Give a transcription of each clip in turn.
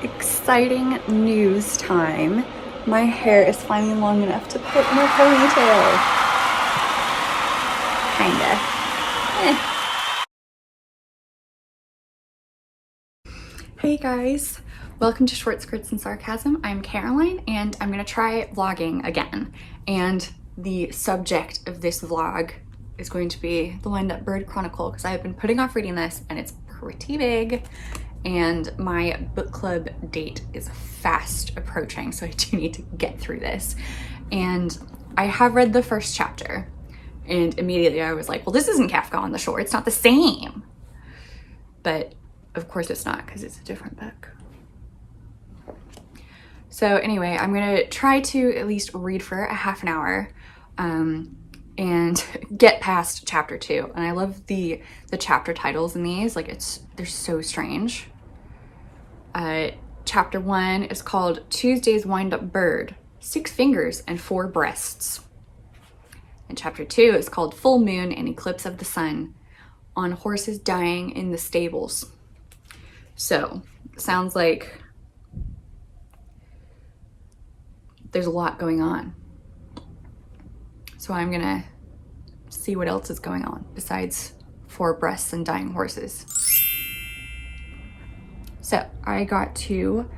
Exciting news time. My hair is finally long enough to put in a ponytail. Kinda. Hey guys, welcome to Short Skirts and Sarcasm. I'm Caroline and I'm gonna try vlogging again. And the subject of this vlog is going to be the Up Bird Chronicle because I have been putting off reading this and it's pretty big. And my book club date is fast approaching, so I do need to get through this. And I have read the first chapter and immediately I was like, well, this isn't Kafka on the Shore. It's not the same. But of course it's not because it's a different book. So anyway, I'm gonna try to at least read for a half an hour and get past chapter 2. And I love the chapter titles in these, like they're so strange. Chapter 1 is called Tuesday's Wind-Up Bird, 6 Fingers and 4 Breasts. And chapter 2 is called Full Moon and Eclipse of the Sun, on Horses Dying in the Stables. So, sounds like there's a lot going on. So I'm gonna see what else is going on besides 4 breasts and dying horses. So I got to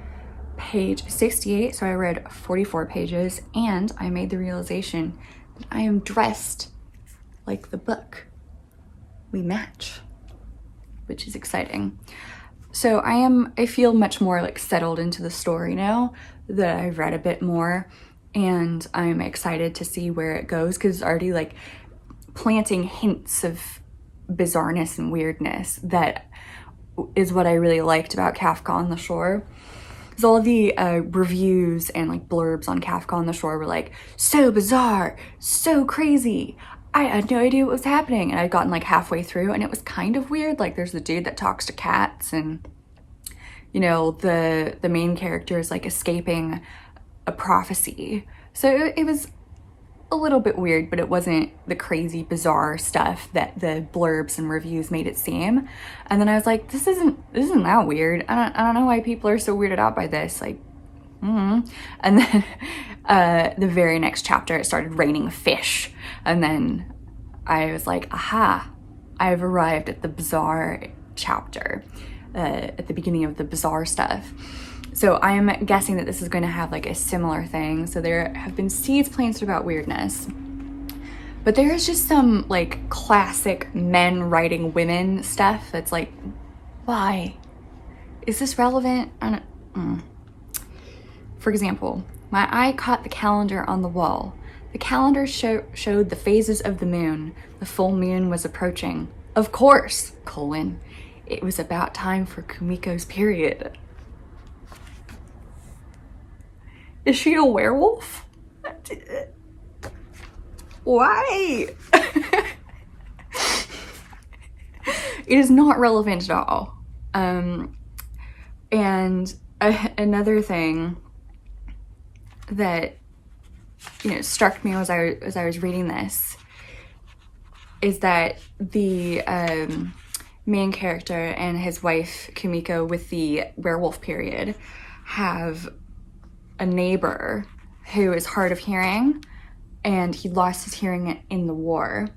page 68, so I read 44 pages, and I made the realization that I am dressed like the book. We match, which is exciting. So I feel much more like settled into the story now that I've read a bit more, and I'm excited to see where it goes because it's already like planting hints of bizarreness and weirdness that is what I really liked about Kafka on the Shore. Because all of the reviews and like blurbs on Kafka on the Shore were like, so bizarre, so crazy. I had no idea what was happening. And I'd gotten like halfway through and it was kind of weird. Like there's the dude that talks to cats and, you know, the main character is like escaping a prophecy. So it was a little bit weird, but it wasn't the crazy bizarre stuff that the blurbs and reviews made it seem. And then I was like, this isn't that weird. I don't know why people are so weirded out by this. Like, And then the very next chapter, it started raining fish. And then I was like, aha, I've arrived at the bizarre chapter, at the beginning of the bizarre stuff. So I am guessing that this is going to have like a similar thing. So there have been seeds planted about weirdness, but there is just some like classic men writing women stuff that's like, why? Is this relevant? For example, my eye caught the calendar on the wall. The calendar showed the phases of the moon. The full moon was approaching. Of course, it was about time for Kumiko's period. Is she a werewolf? Why? It is not relevant at all. And another thing that, you know, struck me as I was reading this is that the main character and his wife Kumiko with the werewolf period have a neighbor who is hard of hearing, and he lost his hearing in the war.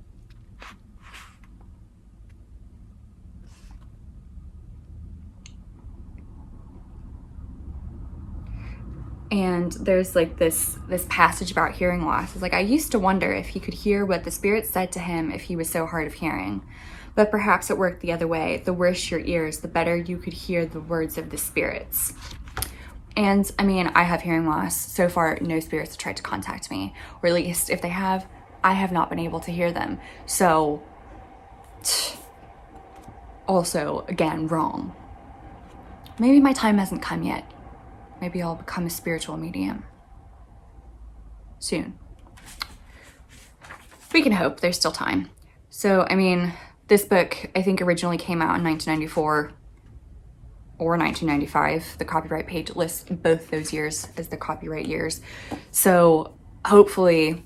And there's like this passage about hearing loss. It's like, I used to wonder if he could hear what the spirits said to him if he was so hard of hearing. But perhaps it worked the other way. The worse your ears, the better you could hear the words of the spirits. And I mean, I have hearing loss. So far, no spirits have tried to contact me, or at least if they have, I have not been able to hear them. So, also, again, wrong. Maybe my time hasn't come yet. Maybe I'll become a spiritual medium soon. We can hope, there's still time. So, I mean, this book, I think originally came out in 1994. Or 1995. The copyright page lists both those years as the copyright years. So hopefully,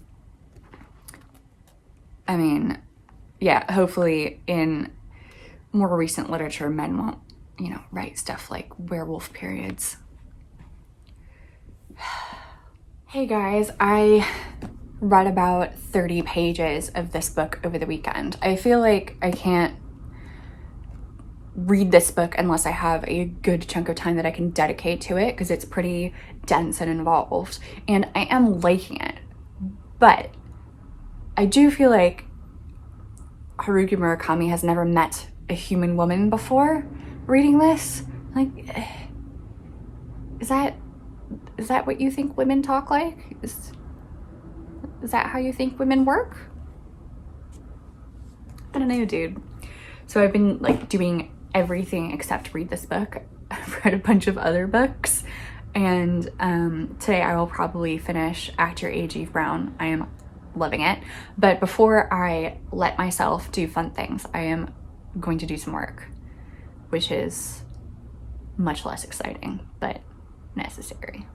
hopefully in more recent literature, men won't, write stuff like werewolf periods. Hey guys, I read about 30 pages of this book over the weekend. I feel like I can't read this book unless I have a good chunk of time that I can dedicate to it, because it's pretty dense and involved, and I am liking it. But I do feel like Haruki Murakami has never met a human woman before reading this. Like, is that what you think women talk like? Is that how you think women work? I don't know, dude. So I've been like doing everything except read this book. I've read a bunch of other books, and today I will probably finish Act Your Age, Eve Brown. I am loving it. But before I let myself do fun things, I am going to do some work, which is much less exciting, but necessary.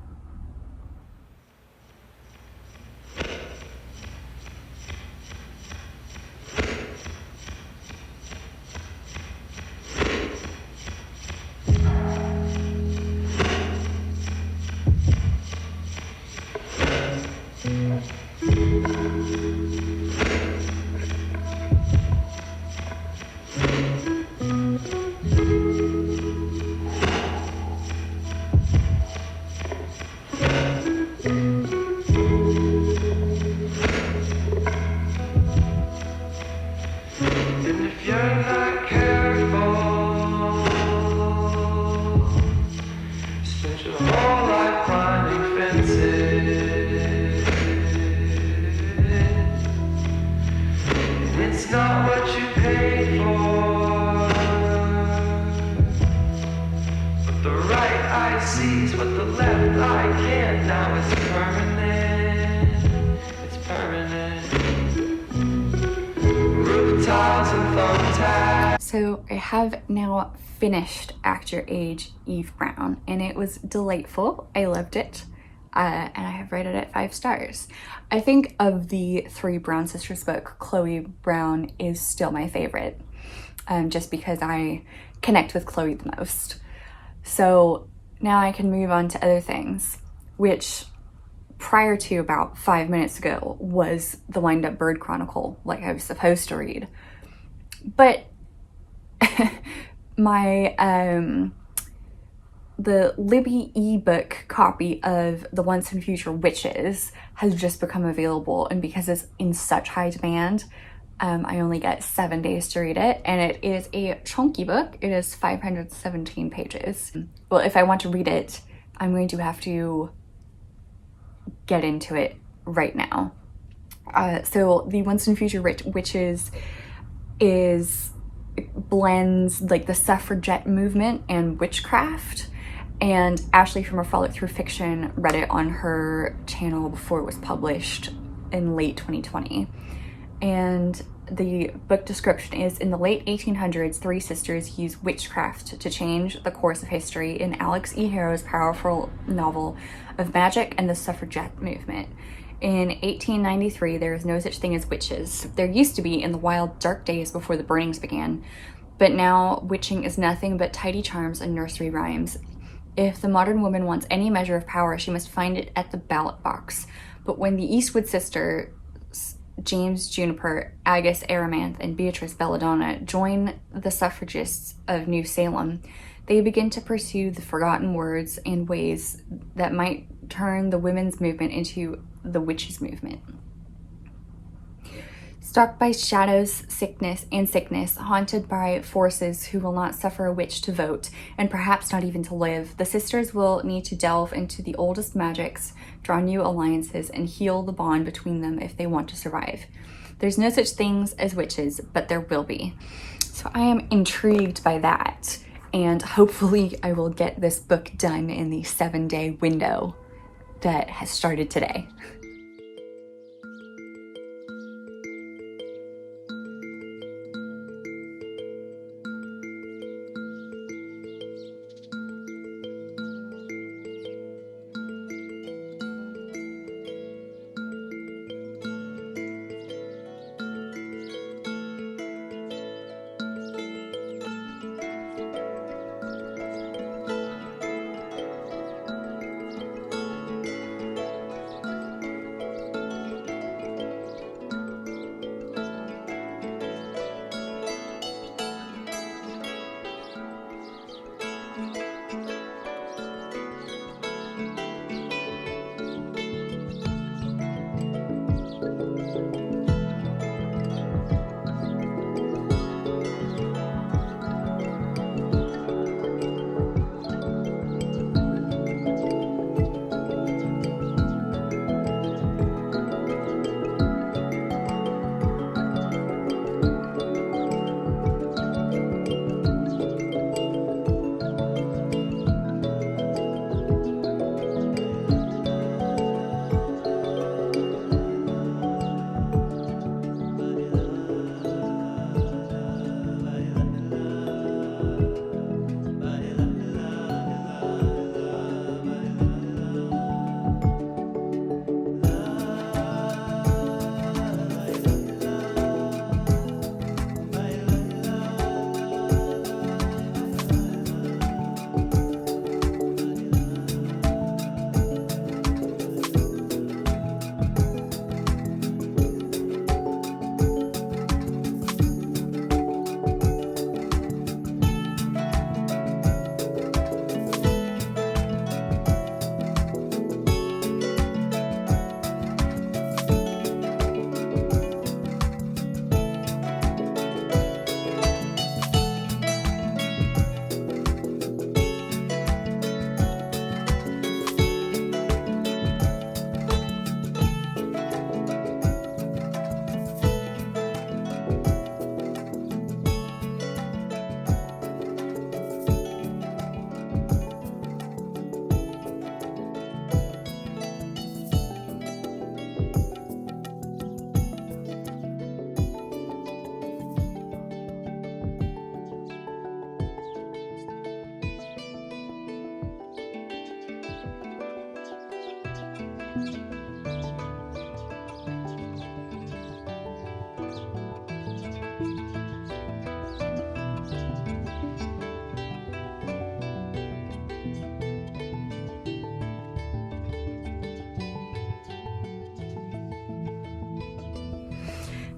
Sees what the left eye can't. Now it's permanent. It's permanent. Roof tiles and thumbtacks. So I have now finished Act Your Age, Eve Brown, and it was delightful. I loved it, and I have rated it 5 stars. I think of the 3 Brown sisters book, Chloe Brown is still my favorite, just because I connect with Chloe the most. So now I can move on to other things, which prior to about 5 minutes ago was the Up Bird Chronicle, like I was supposed to read. But my the Libby ebook copy of The Once and Future Witches has just become available, and because it's in such high demand, I only get 7 days to read it, and it is a chunky book. It is 517 pages. Well, if I want to read it, I'm going to have to get into it right now. So The Once and Future Witches blends like the suffragette movement and witchcraft, and Ashley from Her Frolic Through Fiction read it on her channel before it was published in late 2020. And the book description is: in the late 1800s, 3 sisters used witchcraft to change the course of history in Alex E. Harrow's powerful novel of magic and the suffragette movement. In 1893, there is no such thing as witches. There used to be in the wild, dark days before the burnings began, but now witching is nothing but tidy charms and nursery rhymes. If the modern woman wants any measure of power, she must find it at the ballot box. But when the Eastwood sisters, James Juniper, Agus Aramanth, and Beatrice Belladonna, join the suffragists of New Salem, they begin to pursue the forgotten words and ways that might turn the women's movement into the witches' movement. Stalked by shadows, sickness, haunted by forces who will not suffer a witch to vote, and perhaps not even to live, the sisters will need to delve into the oldest magics, draw new alliances, and heal the bond between them if they want to survive. There's no such things as witches, but there will be. So I am intrigued by that, and hopefully I will get this book done in the 7-day window that has started today.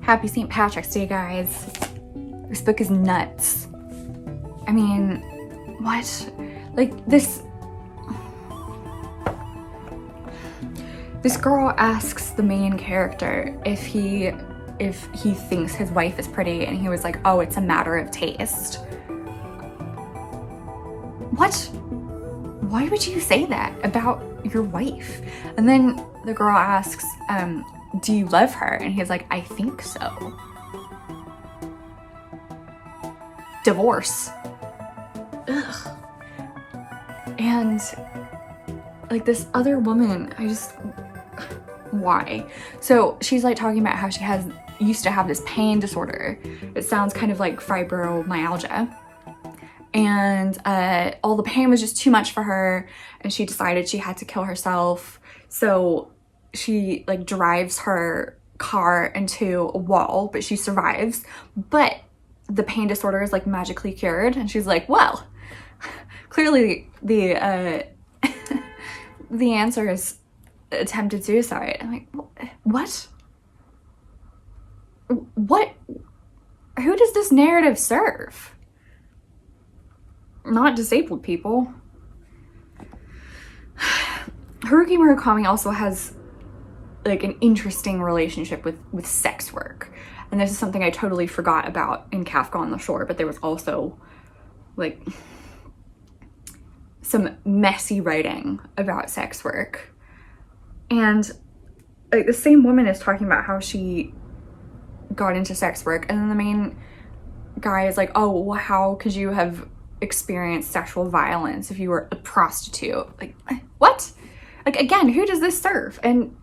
Happy St. Patrick's Day, guys. This book is nuts. I mean, what? Like, this girl asks the main character if he thinks his wife is pretty, and he was like, oh, it's a matter of taste. What? Why would you say that about your wife? And then the girl asks, do you love her? And he's like, I think so. Divorce. Ugh. And like this other woman, why? So she's like talking about how she used to have this pain disorder. It sounds kind of like fibromyalgia. And all the pain was just too much for her, and she decided she had to kill herself. So she like drives her car into a wall, but she survives. But the pain disorder is like magically cured, and she's like, well, clearly the the answer is attempted suicide. I'm like, what? What? Who does this narrative serve? Not disabled people. Haruki Murakami also has like an interesting relationship with sex work. And this is something I totally forgot about in Kafka on the Shore, but there was also like some messy writing about sex work. And like the same woman is talking about how she got into sex work, and then the main guy is like, oh, well, how could you have experienced sexual violence if you were a prostitute? Like, what? Like, again, who does this serve? And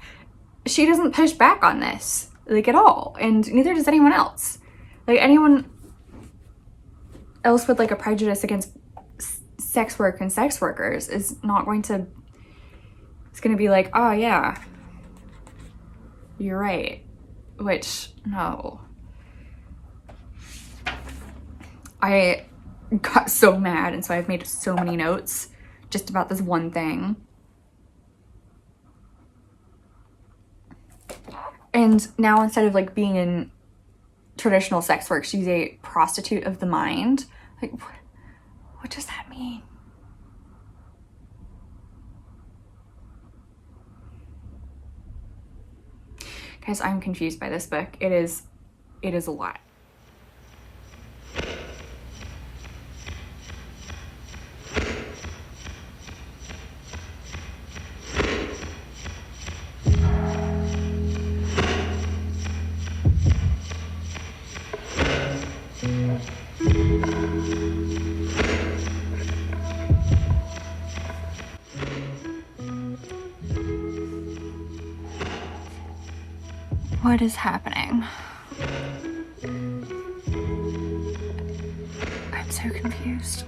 she doesn't push back on this, like, at all, and neither does anyone else. Like, anyone else with like a prejudice against sex work and sex workers is not going to, it's gonna be like, oh yeah, you're right. Which, no. I got so mad, and so I've made so many notes just about this one thing. And now instead of like being in traditional sex work, she's a prostitute of the mind. Like, what does that mean? Guys, I'm confused by this book. It is a lot. What is happening? I'm so confused.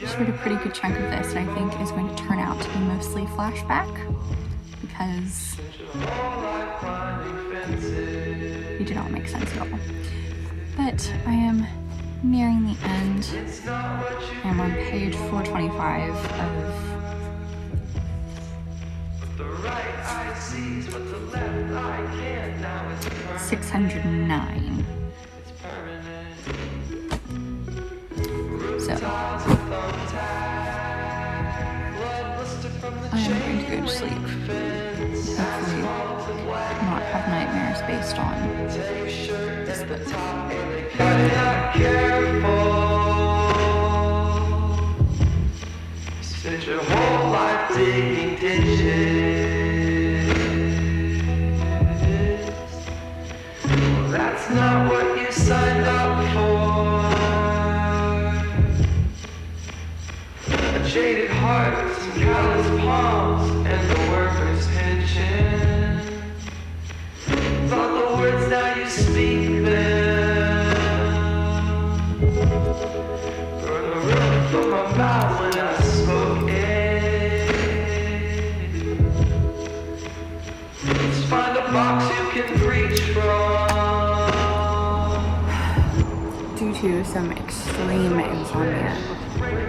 Just read a pretty good chunk of this, and I think is going to turn out to be mostly flashback, because it did not make sense at all. But I am nearing the end. I'm on page 425 of 609. So I am going to go to sleep. Hopefully not have nightmares based on this book. Spent your whole life digging ditches. Well, that's not what you signed up for. A jaded heart with some callous palms and the workers' pension. Thought the words now you speak them. Burn the roof from my mouth when I spoke it. box you can reach from. Due to some extreme insomnia,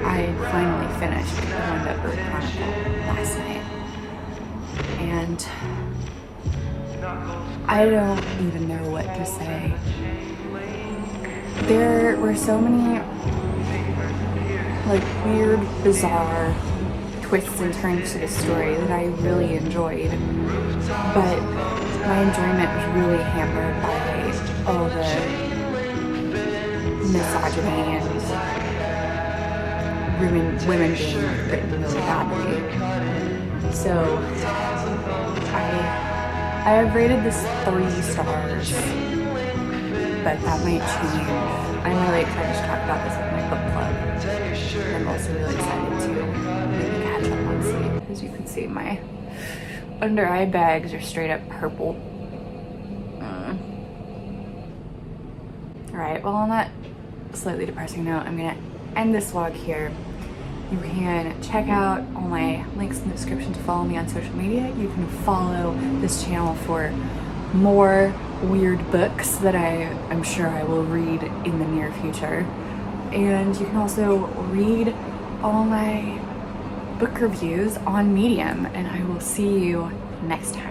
I finally finished the Up Bird Chronicle last night. And I don't even know what to say. There were so many like weird, bizarre twists and turns to the story that I really enjoyed. But my enjoyment was really hampered by all the misogyny and women being written really badly. So I have rated this 3 stars, but that might change. I'm really excited to talk about this with my book club. I'm also really excited to maybe catch up on sleep. As you can see, my under eye bags are straight up purple. Alright, well on that slightly depressing note, I'm gonna end this vlog here. You can check out all my links in the description to follow me on social media. You can follow this channel for more weird books that I'm sure I will read in the near future. And you can also read all my book reviews on Medium, and I will see you next time.